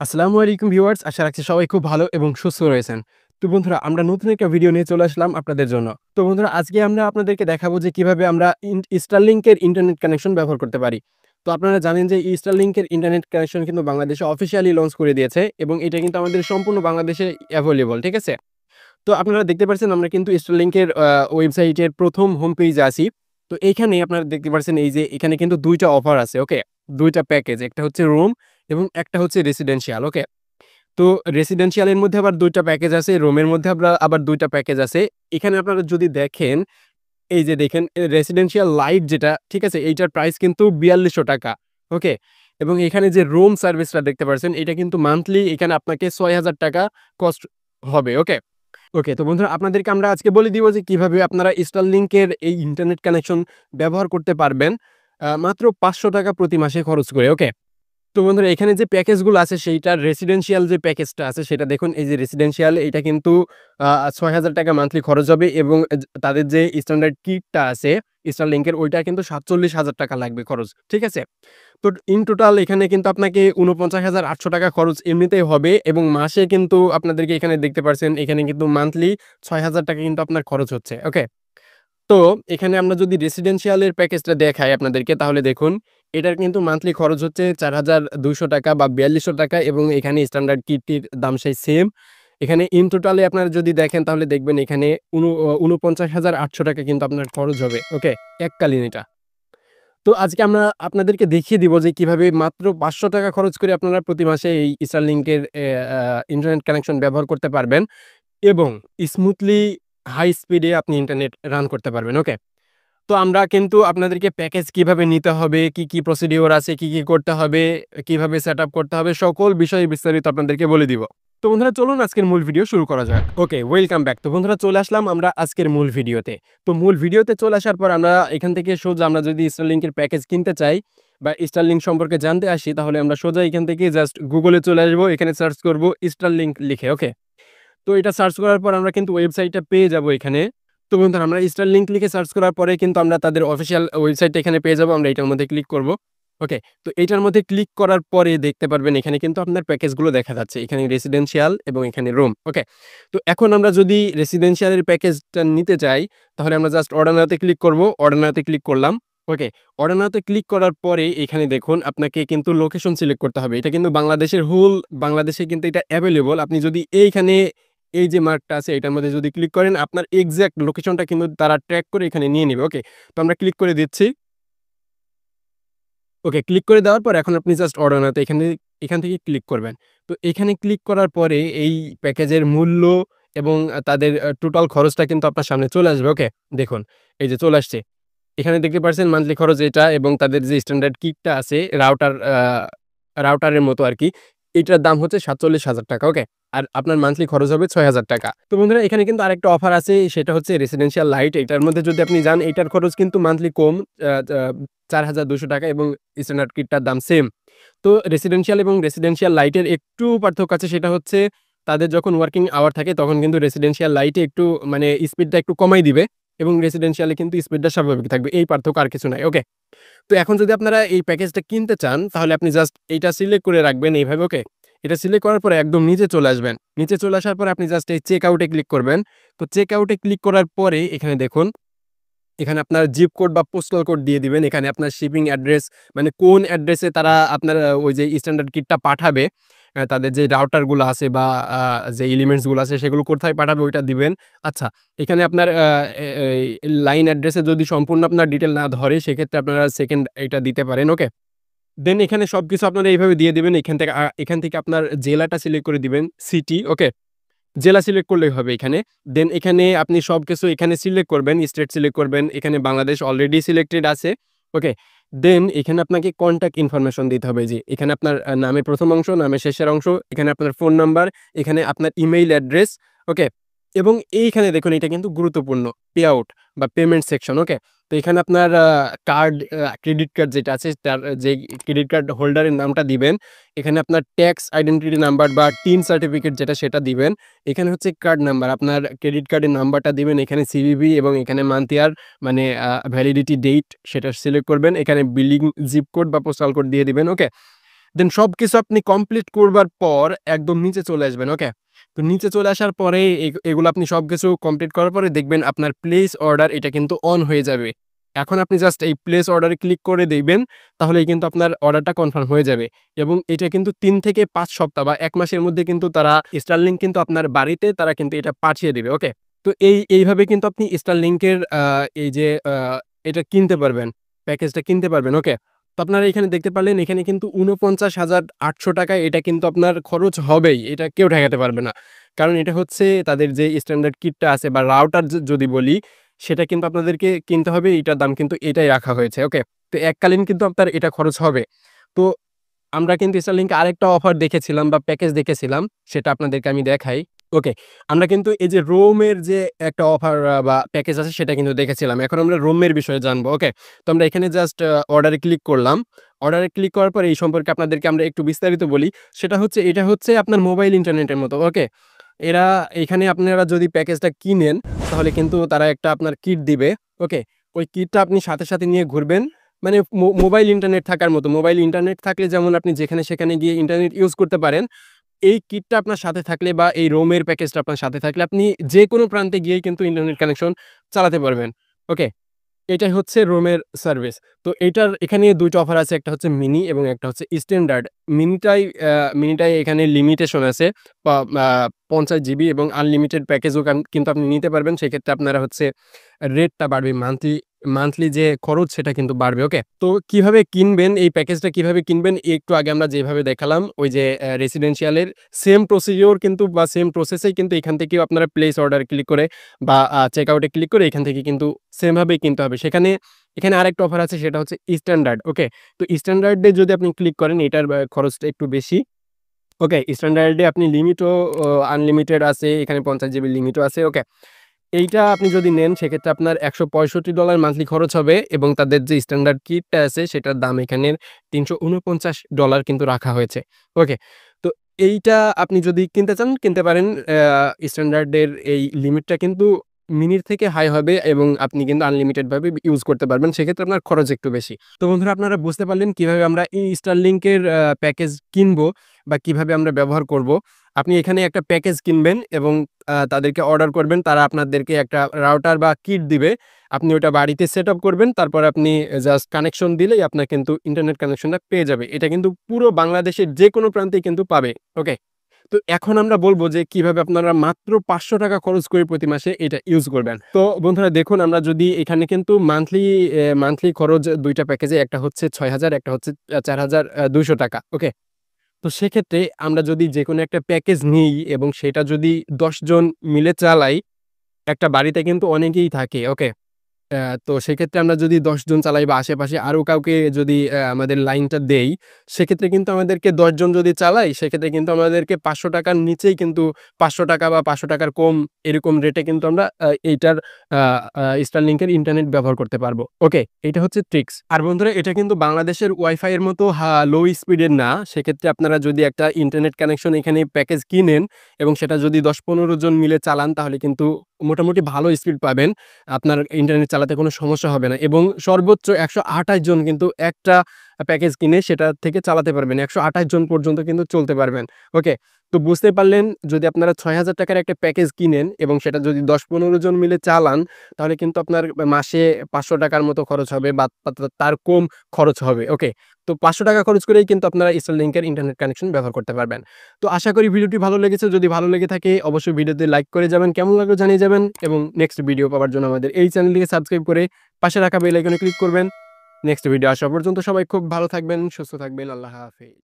আসসালামু আলাইকুম ভিউয়ার্স, আশা রাখছি সবাই খুব ভালো এবং সুস্থ রয়েছেন। তো বন্ধুরা, আমরা নতুন একটা ভিডিও নিয়ে চলে আসলাম আপনাদের জন্য। তো বন্ধুরা, আজকে আমরা আপনাদেরকে দেখাবো যে কিভাবে আমরা স্টারলিংকের ইন্টারনেট কানেকশন ব্যবহার করতে পারি। তো আপনারা জানেন যে স্টারলিংকের ইন্টারনেট কানেকশন কিন্তু বাংলাদেশে অফিসিয়ালি লঞ্চ করে দিয়েছে এবং এটা কিন্তু আমাদের সম্পূর্ণ বাংলাদেশে এভেইলেবল, ঠিক আছে? তো আপনারা দেখতে পাচ্ছেন আমরা কিন্তু স্টারলিংকের ওয়েবসাইটের ১ম হোম পেজে আছি। তো এইখানে আপনারা দেখতে পাচ্ছেন এই যে এখানে কিন্তু ২ টা অফার আছে, ওকে? ২ টা প্যাকেজ। একটা হচ্ছে রুম এবং একটা হচ্ছে রেসিডেন্সিয়াল, ওকে? তো রেসিডেন্সিয়াল এর মধ্যে আবার ২ টা প্যাকেজ আছে, রুমের মধ্যে আবার ২ টা প্যাকেজ আছে। এখানে আপনারা যদি দেখেন, এই যে দেখেন রেসিডেন্সিয়াল লাইট যেটা, ঠিক আছে? এইটার প্রাইস কিন্তু ৳৪২০০, ওকে? এবং এখানে যে রুম সার্ভিসটা দেখতে পাচ্ছেন, এটা কিন্তু মান্থলি এখানে আপনাকে ৳৬,০০০ কস্ট হবে, ওকে? ওকে, তো বন্ধুরা, আপনাদেরকে আমরা আজকে বলে দিব যে কিভাবে আপনারা Starlink এর এই ইন্টারনেট কানেকশন ব্যবহার করতে পারবেন মাত্র ৳৫০০ প্রতি মাসে খরচ করে, ওকে? তো বন্ধুরা, এখানে যে প্যাকেজগুলো আছে সেইটার রেসিডেন্সিয়াল যে প্যাকেজটা আছে সেটা দেখুন। এই যে রেসিডেন্সিয়াল, এটা কিন্তু ৳৬,০০০ মান্থলি খরচ হবে এবং তাদের যে স্ট্যান্ডার্ড কিটটা আছে Starlink-এর, ওইটা কিন্তু ৳৪৭,০০০ লাগবে খরচ। ঠিক আছে? তো ইন টোটাল এখানে কিন্তু আপনাকে ৳৪৯,৮০০ খরচ এমনিতেই হবে এবং মাসে কিন্তু আপনাদেরকে এখানে দেখতে পারছেন, এখানে কিন্তু মান্থলি ৳৬,০০০ কিন্তু আপনার খরচ হচ্ছে। ওকে? তো এখানে আমরা যদি রেসিডেন্সিয়াল এর প্যাকেজটা দেখাই আপনাদেরকে, তাহলে দেখুন এটার কিন্তু মান্থলি খরচ হচ্ছে ৳৪,২০০ বা ৳৪২০০ এবং এখানে স্ট্যান্ডার্ড কিটটির দাম সেই সেম। এখানে ইন টোটালে আপনারা যদি দেখেন তাহলে দেখবেন এখানে ৳৪৯,৮০০ কিন্তু আপনার খরচ হবে। ওকে? এককালীন এটা। তো আজকে আমরা আপনাদেরকে দেখিয়ে দিব যে কিভাবে মাত্র ৳৫০০ খরচ করে আপনারা প্রতি মাসে এই Starlink এর ইন্টারনেট কানেকশন ব্যবহার করতে পারবেন এবং স্মুথলি হাই স্পিডে আপনি ইন্টারনেট রান করতে পারবেন। ওকে? তো আমরা কিন্তু আপনাদেরকে প্যাকেজ কিভাবে নিতে হবে, কি প্রসিডিউর আছে, কি করতে হবে, কিভাবে সেটআপ করতে হবে, সকল বিষয়ে বিস্তারিত আপনাদেরকে বলে দিব। তো বন্ধুরা, চলুন আজকের মূল ভিডিও শুরু করা যাক। ওকে, ওয়েলকাম ব্যাক। তো বন্ধুরা, চলে আসলাম আমরা আজকের মূল ভিডিওতে। তো মূল ভিডিওতে চলে আসার পর আমরা এখান থেকে সোজা আমরা যদি Starlink এর প্যাকেজ কিনতে চাই বা Starlink সম্পর্কে জানতে আসি, তাহলে আমরা সোজা এখান থেকে জাস্ট গুগলে চলে আসবো। এখানে সার্চ করব Starlink লিখে, ওকে? তো এটা সার্চ করার পর আমরা কিন্তু ওয়েবসাইটটা পেয়ে যাবো এখানে। তো বন্ধুরা, আমরা Starlink লিখে সার্চ করার পরে কিন্তু আমরা তাদের অফিসিয়াল ওয়েবসাইটটা এখানে পেয়ে যাবো। আমরা এটার মধ্যে ক্লিক করব। ওকে? তো এইটার মধ্যে ক্লিক করার পরে দেখতে পারবেন এখানে কিন্তু আপনার প্যাকেজগুলো দেখা যাচ্ছে। এখানে রেসিডেন্সিয়াল এবং এখানে রুম। ওকে? তো এখন আমরা যদি রেসিডেন্সিয়াল এর প্যাকেজটা নিতে চাই, তাহলে আমরা জাস্ট অর্ডার নাও তে ক্লিক করব। অর্ডার নাও তে ক্লিক করলাম। ওকে? অর্ডার নাও তে ক্লিক করার পরে এখানে দেখুন আপনাকে কিন্তু লোকেশন সিলেক্ট করতে হবে। এটা কিন্তু বাংলাদেশের বাংলাদেশে কিন্তু এটা এভেইলেবল। আপনি যদি এইখানে এই যে মার্কটা আছে এটার মধ্যে যদি ক্লিক করেন, আপনার এক্সাক্ট লোকেশনটা কিন্তু তারা ট্র্যাক করে এখানে নিয়ে নিবে। ওকে? তো আমরা ক্লিক করে দিচ্ছি। ওকে, ক্লিক করে দেওয়ার পর এখন আপনি জাস্ট অর্ডার নাও তে এখান থেকে ক্লিক করবেন। তো এখানে ক্লিক করার পরে এই প্যাকেজের মূল্য এবং তাদের টোটাল খরচটা কিন্তু আপনার সামনে চলে আসবে। ওকে? দেখুন, এই যে চলে আসছে। এখানে দেখতে পাচ্ছেন মান্থলি খরচ এটা এবং তাদের যে স্ট্যান্ডার্ড কিটটা আছে রাউটারের মতো আরকি। এটার দাম হচ্ছে ৳৪৭,০০০। ওকে? আর আপনার মান্থলি খরচ হবে ৳৬,০০০। তো বন্ধুরা, এখানে কিন্তু আরেকটা অফার আছে, সেটা হচ্ছে রেসিডেন্সিয়াল লাইট। এটার মধ্যে যদি আপনি যান, এটার খরচ কিন্তু মান্থলি কম, আ আ ৳৪,২০০ এবং স্ট্যান্ডার্ড কিটটার দাম সেম। তো রেসিডেন্সিয়াল লাইটের একটু পার্থক্য আছে, সেটা হচ্ছে তাদের যখন ওয়ার্কিং আওয়ার থাকে তখন কিন্তু রেসিডেন্সিয়াল লাইটে একটু মানে স্পিডটা একটু কমাই দিবে এবং রেসিডেন্সিয়াল এ কিন্তু স্পিডটা স্বাভাবিক থাকবে। এই পার্থক্য, আর কিছু নাই। ওকে? তো এখন যদি আপনারা এই প্যাকেজটা কিনতে চান, তাহলে আপনি জাস্ট এইটা সিলেক্ট করে রাখবেন এইভাবে। ওকে? এটা সিলেক্ট করার পরে একদম নিচে চলে আসবেন। নিচে চলে আসার পরে আপনি জাস্ট এই চেক আউট এ ক্লিক করবেন। তো চেক আউট এ ক্লিক করার পরে এখানে দেখুন, এখানে আপনার জিপ কোড বা পোস্টাল কোড দিয়ে দিবেন। এখানে আপনার শিপিং অ্যাড্রেস, মানে কোন অ্যাড্রেসে তারা আপনার ওই যে স্ট্যান্ডার্ড কিটটা পাঠাবে, তাদের যে রাউটার গুলো আছে বা যে এলিমেন্টস গুলো আছে সেগুলো কোথায় পাঠাবে ওইটা দিবেন। আচ্ছা, এখানে আপনার এ এই লাইন অ্যাড্রেসে যদি সম্পূর্ণ আপনার ডিটেইল না ধরে, সেক্ষেত্রে আপনারা সেকেন্ড এটা দিতে পারেন। ওকে? দেন এখানে সবকিছু আপনারা এইভাবে দিয়ে দিবেন। এখান থেকে আপনার জেলাটা সিলেক্ট করে দিবেন, সিটি। ওকে? জেলা সিলেক্ট করলেই হবে এখানে। দেন এখানে আপনি সবকিছু এখানে সিলেক্ট করবেন, স্টেট সিলেক্ট করবেন। এখানে বাংলাদেশ অলরেডি সিলেক্টেড আছে। ওকে? দেন এখানে আপনাকে কনট্যাক্ট ইনফরমেশন দিতে হবে, যে এখানে আপনার নামের ১ম অংশ, নামের শেষের অংশ, এখানে আপনার ফোন নাম্বার, এখানে আপনার ইমেইল অ্যাড্রেস। ওকে? এবং এইখানে দেখুন এটা কিন্তু গুরুত্বপূর্ণ, পে আউট বা পেমেন্ট সেকশন। ওকে? তো এখানে আপনার ক্রেডিট কার্ড যেটা আছে তার যে ক্রেডিট কার্ড হোল্ডারের নামটা দিবেন। এখানে আপনার ট্যাক্স আইডেন্টিটি নাম্বার বা টিন সার্টিফিকেট যেটা সেটা দিবেন। এখানে হচ্ছে কার্ড নাম্বার, আপনার ক্রেডিট কার্ডের নাম্বারটা দিবেন। এখানে সিভিভি এবং এখানে মান্থ ইয়ার, মানে ভ্যালিডিটি ডেট সেটা সিলেক্ট করবেন। এখানে বিলিং জিপ কোড বা পোস্টাল কোড দিয়ে দিবেন। ওকে? দেন সবকিছু আপনি কমপ্লিট করবার পর একদম নিচে চলে আসবেন। ওকে? তো নিচে চলে আসার পরে এগুলো আপনি সবকিছু কমপ্লিট করার পরে দেখবেন আপনার প্লেস অর্ডার এটা কিন্তু অন হয়ে যাবে। এখন আপনি জাস্ট এই প্লেস অর্ডারে ক্লিক করে দিবেন, তাহলেই কিন্তু আপনার অর্ডারটা কনফার্ম হয়ে যাবে এবং এটা কিন্তু ৩ থেকে ৫ সপ্তাহ বা ১ মাসের মধ্যে কিন্তু তারা Starlink কিন্তু আপনার বাড়িতে তারা কিন্তু এটা পাঠিয়ে দিবে। ওকে? তো এইভাবে কিন্তু আপনি Starlink এর এই যে এটা কিনতে পারবেন। প্যাকেজটা কিনতে পারবেন। ওকে? তো আপনারা এখানে দেখতে পারলেন এখানে কিন্তু ৳৪৯,৮০০ এটা কিন্তু আপনার খরচ হবেই। এটা কেউ ঠেকাতে পারবে না। কারণ এটা হচ্ছে তাদের যে স্ট্যান্ডার্ড কিটটা আছে বা রাউটার যদি বলি, সেটা কিন্তু আপনাদেরকে কিনতে হবে। এটার দাম কিন্তু এটাই রাখা হয়েছে। ওকে? তো এককালীন কিন্তু আপনার এটা খরচ হবে। তো আমরা কিন্তু Starlink-এ আরেকটা অফার দেখেছিলাম বা প্যাকেজ দেখেছিলাম, সেটা আপনাদেরকে আমি দেখাই। ওকে। আমরা কিন্তু এই যে রোমের যে একটা অফার বা প্যাকেজ আছে সেটা কিন্তু দেখেছিলাম। এখন আমরা রোমের বিষয়ে জানবো। ওকে? তো আমরা এখানে জাস্ট অর্ডারে ক্লিক করলাম। অর্ডারে ক্লিক করার পরে এই সম্পর্কে আপনাদেরকে আমরা একটু বিস্তারিত বলি। সেটা হচ্ছে এটা হচ্ছে আপনার মোবাইল ইন্টারনেটের মতো। ওকে? এরা এখানে আপনারা যদি প্যাকেজটা কিনেন তাহলে কিন্তু তারা একটা আপনার কিট দিবে। ওকে? ওই কিটটা আপনি সাথে, সাথে নিয়ে ঘুরবেন। মানে মোবাইল ইন্টারনেট থাকার মতো। মোবাইল ইন্টারনেট থাকলে যেমন আপনি যেখানে সেখানে গিয়ে ইন্টারনেট ইউজ করতে পারেন। এই কিটটা আপনার সাথে থাকলে বা এই রোমের প্যাকেজটা আপনার সাথে থাকলে আপনি যেকোনো প্রান্তে গিয়েই কিন্তু ইন্টারনেট কানেকশন চালাতে পারবেন। ওকে? এটাই হচ্ছে রোমের সার্ভিস। তো এইটার এখানে ২ টা অফার আছে। একটা হচ্ছে মিনি এবং একটা হচ্ছে স্ট্যান্ডার্ড। মিনিটায় এখানে লিমিটেশন আছে। পা আ ৫০ জিবি এবং আনলিমিটেড প্যাকেজও কিন্তু আপনি নিতে পারবেন। সেক্ষেত্রে আপনারা হচ্ছে রেটটা বাড়বে। মান্থলি যে খরচ সেটা কিন্তু বাড়বে। ওকে? তো কিভাবে কিনবেন, এই প্যাকেজটা কিভাবে কিনবেন একটু আগে আমরা যেভাবে দেখালাম ওই যে রেসিডেন্সিয়ালের সেম প্রসিডিওর কিন্তু বা সেম প্রসেসেই কিন্তু এখান থেকেও আপনারা প্লেস অর্ডার ক্লিক করে বা চেক আউটে ক্লিক করে এখান থেকে কিন্তু সেম ভাবেই কিনতে হবে। এখানে আরেকটা অফার আছে সেটা হচ্ছে স্ট্যান্ডার্ড। ওকে? তো স্ট্যান্ডার্ড এ যদি আপনি ক্লিক করেন এটার খরচটা একটু বেশি। ওকে? স্ট্যান্ডার্ড এ আপনি লিমিটও আনলিমিটেড আছে। এখানে ৫০ জিবি লিমিটও আছে। ওকে? এইটা আপনি যদি নেন সেক্ষেত্রে আপনার $১৬৫ মান্থলি খরচ হবে এবং তাদের যে স্ট্যান্ডার্ড কিটটা আছে সেটার দাম এখানের $৩৪৯ কিন্তু রাখা হয়েছে। ওকে? তো এইটা আপনি যদি কিনতে চান কিনতে পারেন। স্ট্যান্ডার্ডের এই লিমিটটা কিন্তু মিনির থেকে হাই হবে এবং আপনি কিন্তু আনলিমিটেড ভাবে ইউজ করতে পারবেন। সেক্ষেত্রে আপনার খরচ একটু বেশি। তো বন্ধুরা আপনারা বুঝতে পারলেন কিভাবে আমরা এই Starlink এর প্যাকেজ কিনবো বা কিভাবে আমরা ব্যবহার করব। আপনি এখানে একটা প্যাকেজ কিনবেন এবং তাদেরকে অর্ডার করবেন। তারা আপনাদেরকে একটা রাউটার বা কিট দিবে। আপনি ওটা বাড়িতে সেটআপ করবেন। তারপরে আপনি জাস্ট কানেকশন দিলেই আপনার কিন্তু ইন্টারনেট কানেকশনটা পেয়ে যাবে। এটা কিন্তু পুরো বাংলাদেশের যেকোনো প্রান্তেই কিন্তু পাবে। ওকে? তো এখন আমরা বলব যে কিভাবে আপনারা মাত্র ৳৫০০ খরচ করে প্রতি মাসে এটা ইউজ করবেন। তো বন্ধুরা দেখুন আমরা যদি এখানে কিন্তু মান্থলি খরচ ২ টা প্যাকেজে একটা হচ্ছে ৬,০০০ একটা হচ্ছে ৳৪,২০০। ওকে? তো সেক্ষেত্রে আমরা যদি যেকোনো একটা প্যাকেজ নিই এবং সেটা যদি ১০ জন মিলে চালাই, একটা বাড়িতে কিন্তু অনেকেই থাকে। ওকে? তো সেক্ষেত্রে আমরা যদি ১০ জন চালাই বা আশেপাশে আরো কাউকে যদি আমাদের লাইনটা দেই, সেক্ষেত্রে কিন্তু আমাদেরকে ১০ জন যদি চালাই, সেক্ষেত্রে কিন্তু আমাদেরকে ৳৫০০ র নিচেই কিন্তু ৳৫০০ বা ৳৫০০ র কম এরকম রেটে কিন্তু আমরা এইটার আ আ Starlink এর ইন্টারনেট ব্যবহার করতে পারবো। ওকে? এইটা হচ্ছে ট্রিক্স। আর বন্ধুরা এটা কিন্তু বাংলাদেশের ওয়াইফাই এর মতো লো স্পিডের না। সেক্ষেত্রে আপনারা যদি একটা ইন্টারনেট কানেকশন এখানে প্যাকেজ কিনেন এবং সেটা যদি ১০-১৫ জন মিলে চালান তাহলে কিন্তু মোটামুটি ভালো স্পিড পাবেন। আপনার ইন্টারনেট চালাতে কোনো সমস্যা হবে না এবং সর্বোচ্চ ১২৮ জন কিন্তু একটা প্যাকেজ কিনে সেটা থেকে চালাতে পারবেন। ১২৮ জন পর্যন্ত কিন্তু চলতে পারবেন। ওকে? তো বুঝতে পারলেন যদি আপনারা ৳৬,০০০ র একটা প্যাকেজ কিনেন এবং সেটা যদি ১০-১৫ জন মিলে চালান তাহলে কিন্তু আপনার মাসে ৳৫০০ র মতো খরচ হবে বা তার কম খরচ হবে। ওকে? তো ৳৫০০ খরচ করেই কিন্তু আপনারা Starlink এর ইন্টারনেট কানেকশন ব্যবহার করতে পারবেন। তো আশা করি ভিডিওটি ভালো লেগেছে। যদি ভালো লেগে থাকে অবশ্যই ভিডিওতে লাইক করে যাবেন। কেমন লাগলো জানিয়ে যাবেন এবং নেক্সট ভিডিও পাওয়ার জন্য আমাদের এই চ্যানেলটিকে সাবস্ক্রাইব করে পাশে রাখা বেল আইকনে ক্লিক করবেন। নেক্সট ভিডিও আসা পর্যন্ত সবাই খুব ভালো থাকবেন, সুস্থ থাকবেন। আল্লাহ হাফেজ।